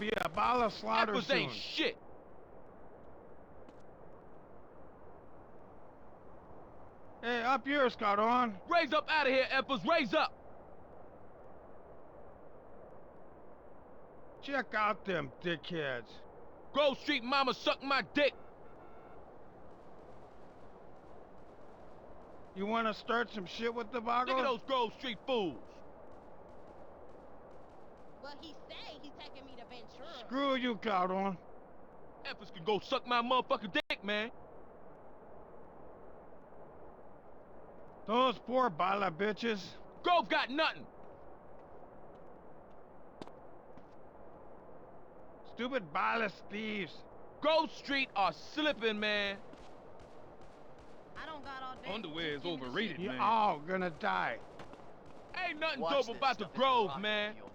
yeah, Bala slaughter Apples soon. ain't shit. Hey, up yours, Caron. Raise up out of here, Apples, raise up. Check out them dickheads. Grove Street mama suck my dick. You want to start some shit with the Look at Vagos? those Grove Street fools. Well, he say he's taking me to Ventura. Screw you, Caron. Apples can go suck my motherfucking dick, man. Those poor Bala bitches. Grove got nothing. Stupid Bala thieves. Grove Street are slipping, man. I don't got all day. Underwear is Just give me the overrated, shit. You're man. all gonna die. Ain't nothing Watch dope this about the stuff in Grove, rocket man. fuel.